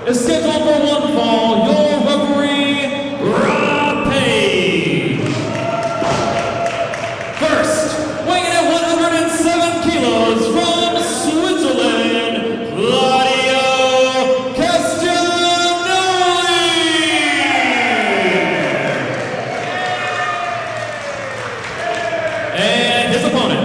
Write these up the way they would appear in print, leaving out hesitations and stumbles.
is scheduled for one fall. Your referee, Rob Page. First, weighing in at 107 kilos from Switzerland, Claudio Castagnoli. And his opponent,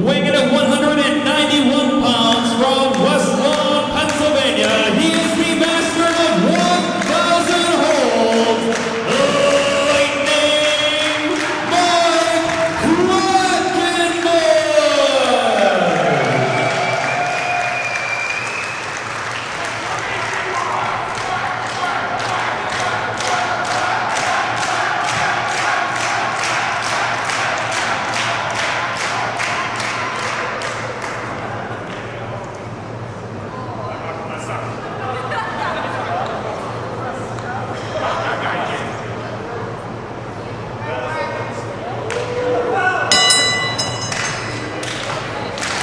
weighing in at 191 pounds from West Lawn, Pennsylvania. He is the master of 1,000 holds, Lightning Mike Quackenbush.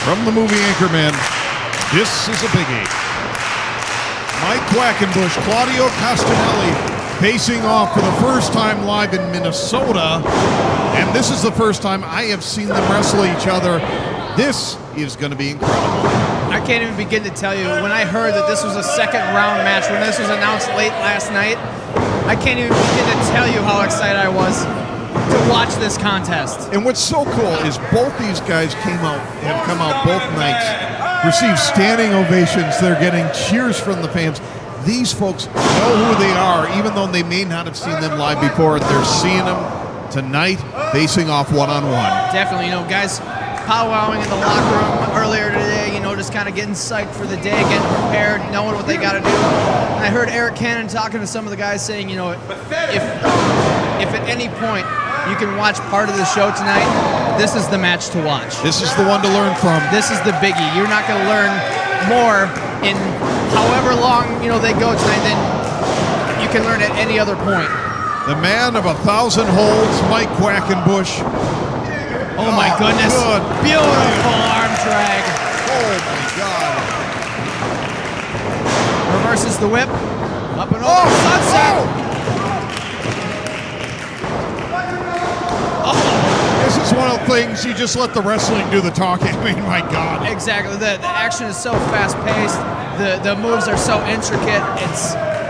From the movie Anchorman, this is a biggie. Mike Quackenbush, Claudio Castagnoli facing off for the first time live in Minnesota. And this is the first time I have seen them wrestle each other. This is going to be incredible. I can't even begin to tell you, when I heard that this was a second round match, when this was announced late last night, I can't even begin to tell you how excited I was to watch this contest. And what's so cool is both these guys have come out both nights, received standing ovations. They're getting cheers from the fans. These folks know who they are, even though they may not have seen them live before. They're seeing them tonight, facing off one-on-one. Definitely, guys powwowing in the locker room earlier today, just kind of getting psyched for the day, getting prepared, knowing what they got to do. And I heard Eric Cannon talking to some of the guys saying, if at any point you can watch part of the show tonight, this is the match to watch. This is the one to learn from. This is the biggie. You're not going to learn more in however long they go tonight than you can learn at any other point. The man of 1,000 holds, Mike Quackenbush. Oh my goodness. Good. Beautiful arm drag. Oh my God. Reverses the whip. Up and over. Sunset. This is one of the things, you just let the wrestling do the talking. I mean, my God. Exactly. The action is so fast-paced. The moves are so intricate.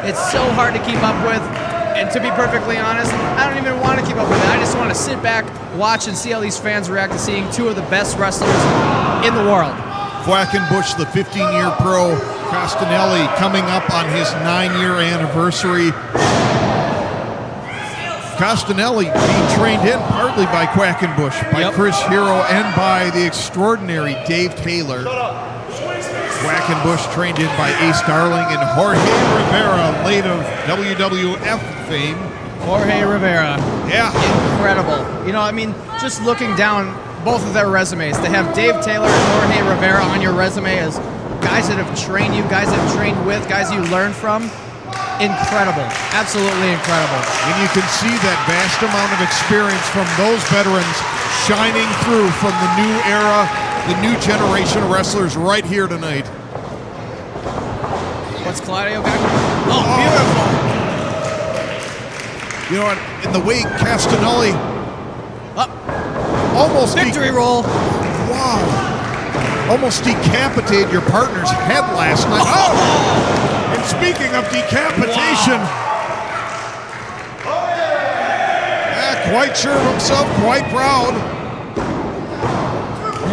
It's so hard to keep up with. And to be perfectly honest, I don't even want to keep up with it. I just want to sit back, watch, and see how these fans react to seeing two of the best wrestlers in the world. Quackenbush, the 15-year pro. Castagnoli coming up on his 9-year anniversary. Castagnoli being trained in partly by Quackenbush, by Chris Hero, and by the extraordinary Dave Taylor. Quackenbush trained in by Ace Darling and Jorge Rivera, late of WWF fame. Jorge Rivera. Yeah. Incredible. Just looking down both of their resumes, to have Dave Taylor and Jorge Rivera on your resume as guys that have trained you, guys that have trained with, guys you learn from. Incredible. Absolutely incredible. And you can see that vast amount of experience from those veterans shining through from the new era, the new generation of wrestlers right here tonight. What's Claudio got? Oh, beautiful. You know what? In the way Castagnoli almost victory roll. Wow. Almost decapitated your partner's head last night. Oh! And speaking of decapitation, quite sure of himself, quite proud.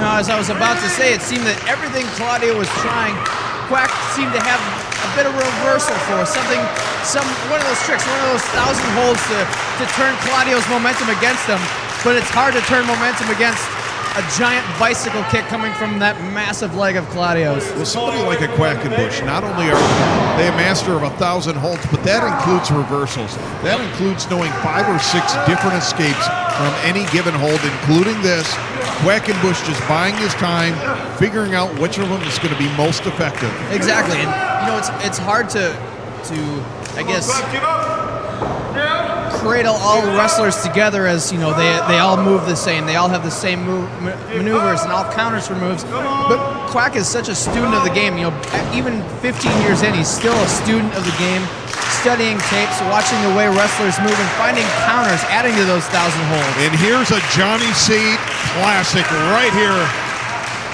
As I was about to say, it seemed that everything Claudio was trying, Quack seemed to have a bit of reversal for one of those tricks, one of those 1,000 holds to turn Claudio's momentum against him. But it's hard to turn momentum against a giant bicycle kick coming from that massive leg of Claudio's. Well, somebody like a Quackenbush, not only are they a master of 1,000 holds, but that includes reversals. That includes knowing 5 or 6 different escapes from any given hold, including this. Quackenbush just buying his time, figuring out which of them is going to be most effective. Exactly, and it's hard to I guess, cradle all the wrestlers together as, they all move the same. They all have the same maneuvers and all counters for moves. But Quack is such a student of the game. Even 15 years in, he's still a student of the game, studying tapes, watching the way wrestlers move, and finding counters, adding to those 1,000 holds. And here's a Johnny Sate classic right here.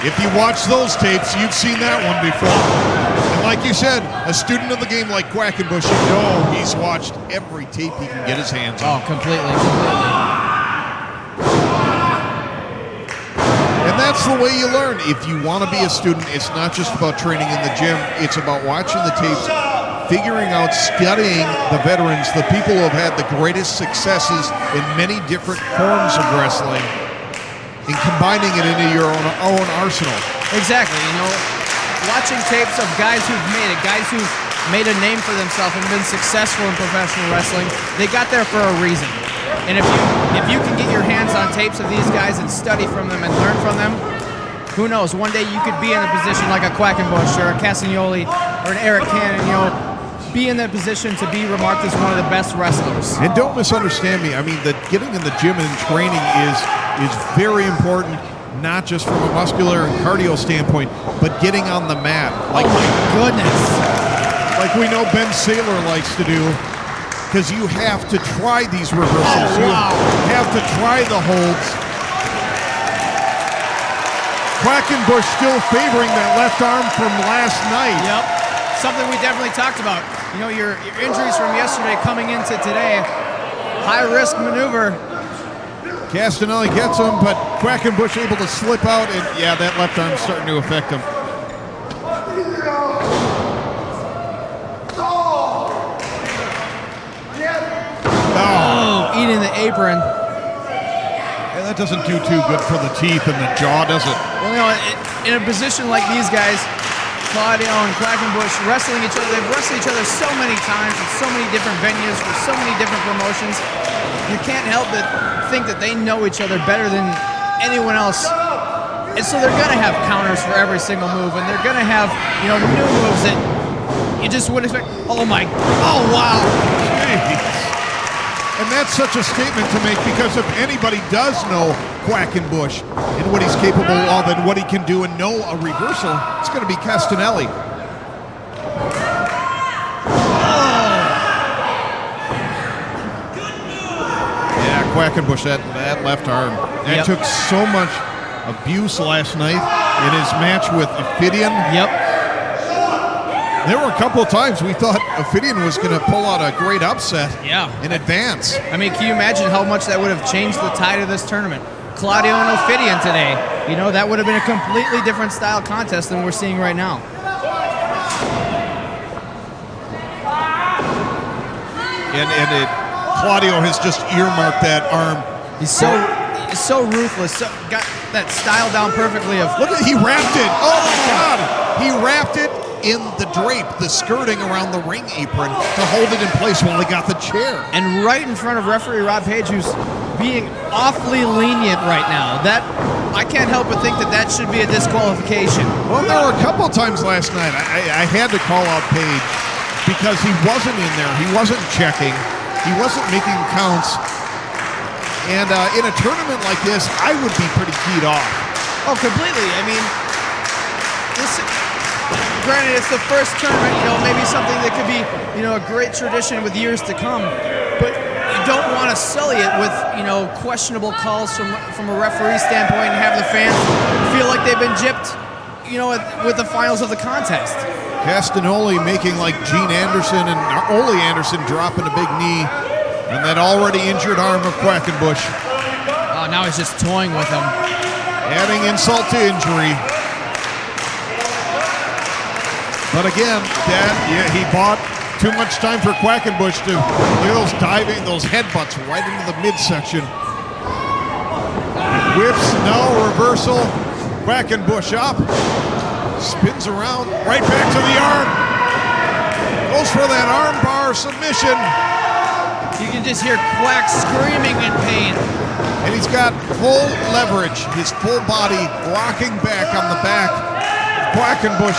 If you watch those tapes, you've seen that one before. And like you said, a student of the game like Quackenbush, he's watched every tape he can get his hands on. Oh, completely. And that's the way you learn. If you want to be a student, it's not just about training in the gym. It's about watching the tapes, figuring out, studying the veterans, the people who have had the greatest successes in many different forms of wrestling, and combining it into your own arsenal. Exactly. Watching tapes of guys who've made it, guys who've made a name for themselves and been successful in professional wrestling, they got there for a reason. And if you can get your hands on tapes of these guys and study from them and learn from them, who knows? One day you could be in a position like a Quackenbush or a Castagnoli or an Eric Cannon, be in that position to be remarked as one of the best wrestlers. And don't misunderstand me. I mean, that getting in the gym and training is very important, not just from a muscular and cardio standpoint, but getting on the mat. Oh my goodness. Like we know Ben Saylor likes to do, because you have to try these reversals. Oh, wow. You have to try the holds. Quackenbush still favoring that left arm from last night. Yep. Something we definitely talked about. Your injuries from yesterday coming into today. High-risk maneuver. Castagnoli gets him, but Quackenbush able to slip out, and that left arm's starting to affect him. Oh, eating the apron. Yeah, that doesn't do too good for the teeth and the jaw, does it? Well, in a position like these guys, Claudio and Quackenbush wrestling each other, they've wrestled each other so many times in so many different venues for so many different promotions. You can't help but think that they know each other better than anyone else. And so they're going to have counters for every single move, and they're going to have, new moves that you just wouldn't expect. Oh wow. Jeez. And that's such a statement to make, because if anybody does know Quackenbush and what he's capable of and what he can do and know a reversal, it's going to be Castagnoli. Yeah, Quackenbush, that left arm. That took so much abuse last night in his match with Ophidian. Yep. There were a couple of times we thought Ophidian was going to pull out a great upset in advance. I mean, can you imagine how much that would have changed the tide of this tournament? Claudio and Ophidian today. That would have been a completely different style contest than we're seeing right now. And Claudio has just earmarked that arm. He's so ruthless. Got that style down perfectly. Look at, he wrapped it. Oh my God! He wrapped it in the drape, the skirting around the ring apron to hold it in place while he got the chair. And right in front of referee Rob Page, who's being awfully lenient right now. That I can't help but think that should be a disqualification. Well, there were a couple of times last night I had to call out Page because he wasn't in there. He wasn't checking. He wasn't making counts. And in a tournament like this, I would be pretty keyed off. Oh, completely. I mean, granted, it's the first tournament, maybe something that could be, a great tradition with years to come. But you don't want to sully it with, questionable calls from a referee standpoint and have the fans feel like they've been gypped, with the finals of the contest. Castagnoli making like Gene Anderson and Ole Anderson dropping a big knee. And that already injured arm of Quackenbush. Oh, now he's just toying with him. Adding insult to injury. But again, he bought too much time for Quackenbush to look at those headbutts right into the midsection. Whips, no, reversal. Quackenbush up. Spins around, right back to the arm. Goes for that arm bar submission. You can just hear Quack screaming in pain. And he's got full leverage, his full body rocking back on the back. Quackenbush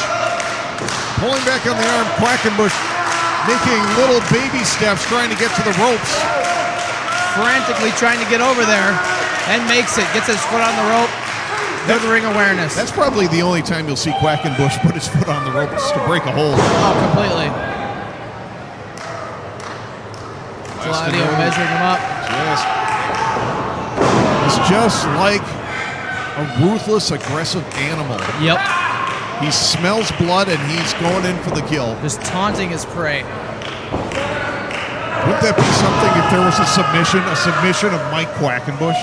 pulling back on the arm. Quackenbush making little baby steps trying to get to the ropes. frantically trying to get over there and makes it. Gets his foot on the rope. Good ring awareness. That's probably the only time you'll see Quackenbush put his foot on the rope is to break a hold. Oh, completely. Claudio measuring him up. It's just like a ruthless, aggressive animal. Yep. He smells blood and he's going in for the kill. Just taunting his prey. Wouldn't that be something if there was a submission of Mike Quackenbush?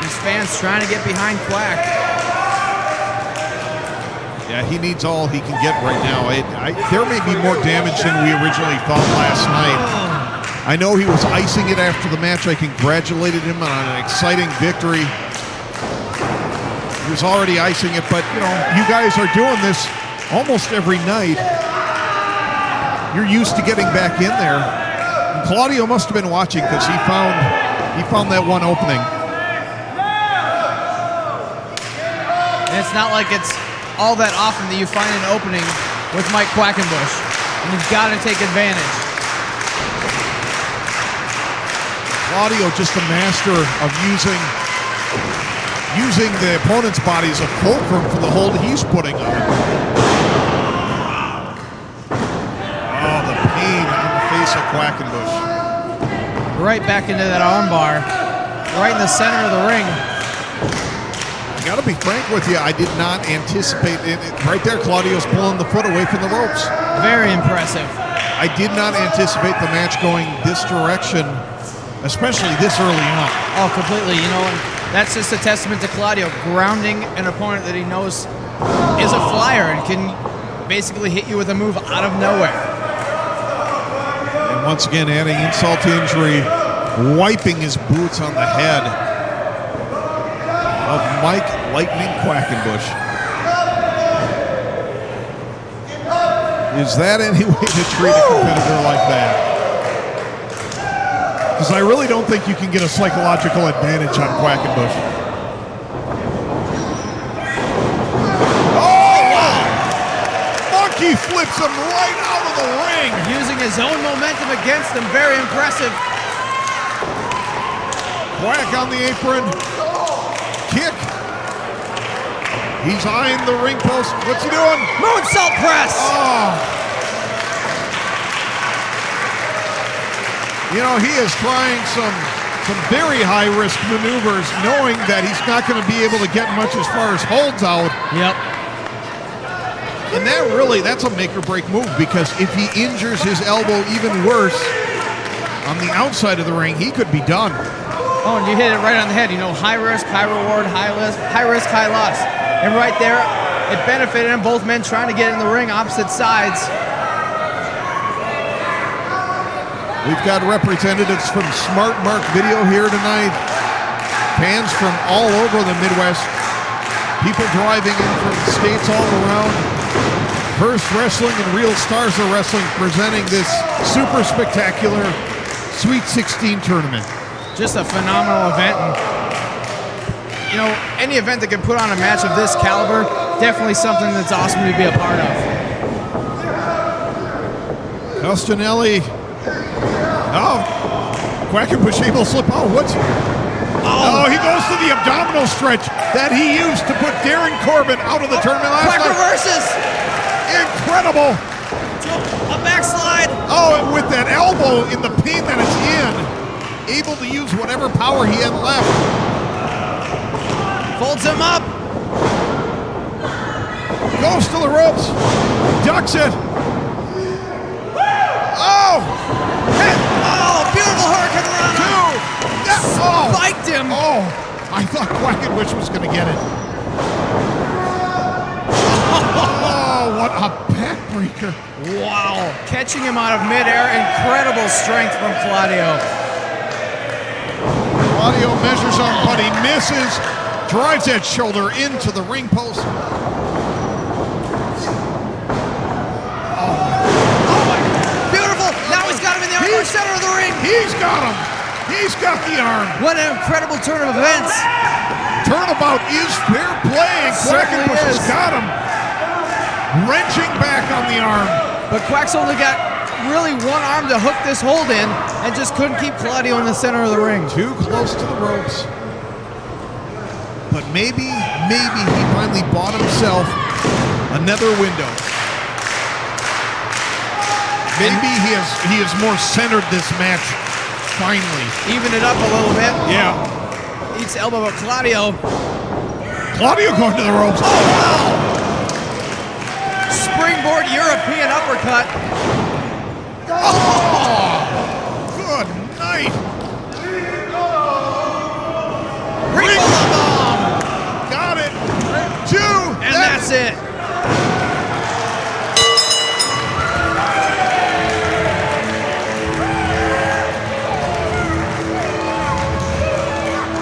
These fans trying to get behind Quack. Yeah, he needs all he can get right now. There may be more damage than we originally thought last night. I know he was icing it after the match. I congratulated him on an exciting victory. He was already icing it, but you know, you guys are doing this almost every night. You're used to getting back in there. And Claudio must have been watching because he found that one opening. And it's not like it's all that often that you find an opening with Mike Quackenbush. And you've got to take advantage. Claudio just a master of using the opponent's body as a fulcrum for the hold he's putting on it. Oh, the pain on the face of Quackenbush. Right back into that armbar. Right in the center of the ring. I gotta be frank with you, I did not anticipate it. Right there, Claudio's pulling the foot away from the ropes. Very impressive. I did not anticipate the match going this direction, especially this early on. Oh, completely. You know, and that's just a testament to Claudio grounding an opponent that he knows is a flyer and can basically hit you with a move out of nowhere. And once again, adding insult to injury, wiping his boots on the head of Mike Lightning Quackenbush. Is that any way to treat a competitor like that? Because I really don't think you can get a psychological advantage on Quackenbush. Oh, wow! Monkey flips him right out of the ring. Using his own momentum against him. Very impressive. Quack on the apron. Kick. He's eyeing the ring post. What's he doing? Moonsault press. Oh. You know, he is trying some very high-risk maneuvers, knowing that he's not going to be able to get much as far as holds out. Yep. And that's a make-or-break move, because if he injures his elbow even worse on the outside of the ring, he could be done. Oh, and you hit it right on the head. You know, high risk, high reward, high risk, high loss. And right there, it benefited him. Both men trying to get in the ring, opposite sides. We've got representatives from Smart Mark Video here tonight. Fans from all over the Midwest. People driving in from states all around. Hearst Wrestling and Real Stars of Wrestling presenting this super spectacular Sweet 16 tournament. Just a phenomenal event. And, you know, any event that can put on a match of this caliber, definitely something that's awesome to be a part of. Castagnoli. Oh, Quackenbush able to slip out. Oh, he goes to the abdominal stretch that he used to put Darren Corbin out of the tournament last Quack night. reverses. Incredible. A backslide. Oh, and with that elbow in the pain that it's in, able to use whatever power he had left. Folds him up. Goes to the ropes. Ducks it. Oh! Hit. Oh, beautiful hurricane run. Two. Yeah. Oh. Spiked him. Oh, I thought Quackenbush was going to get it. Oh, what a backbreaker. Wow. Catching him out of midair. Incredible strength from Claudio. Claudio measures on, but he misses. Drives that shoulder into the ring post. Center of the ring. He's got him. He's got the arm. What an incredible turn of events. Turnabout is fair play, and Quackenbush has got him. Wrenching back on the arm. But Quack's only got really one arm to hook this hold in and just couldn't keep Claudio in the center of the ring. Too close to the ropes. But maybe he finally bought himself another window. Maybe he has more centered this match finally. Even it up a little bit. Yeah. Eats elbow, but Claudio going to the ropes. Oh, wow! Springboard European uppercut. Oh! Good night. Ringo bomb. Got it. 2. And that's it.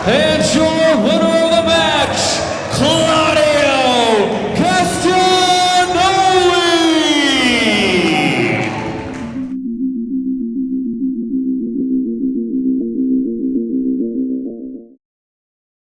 And your winner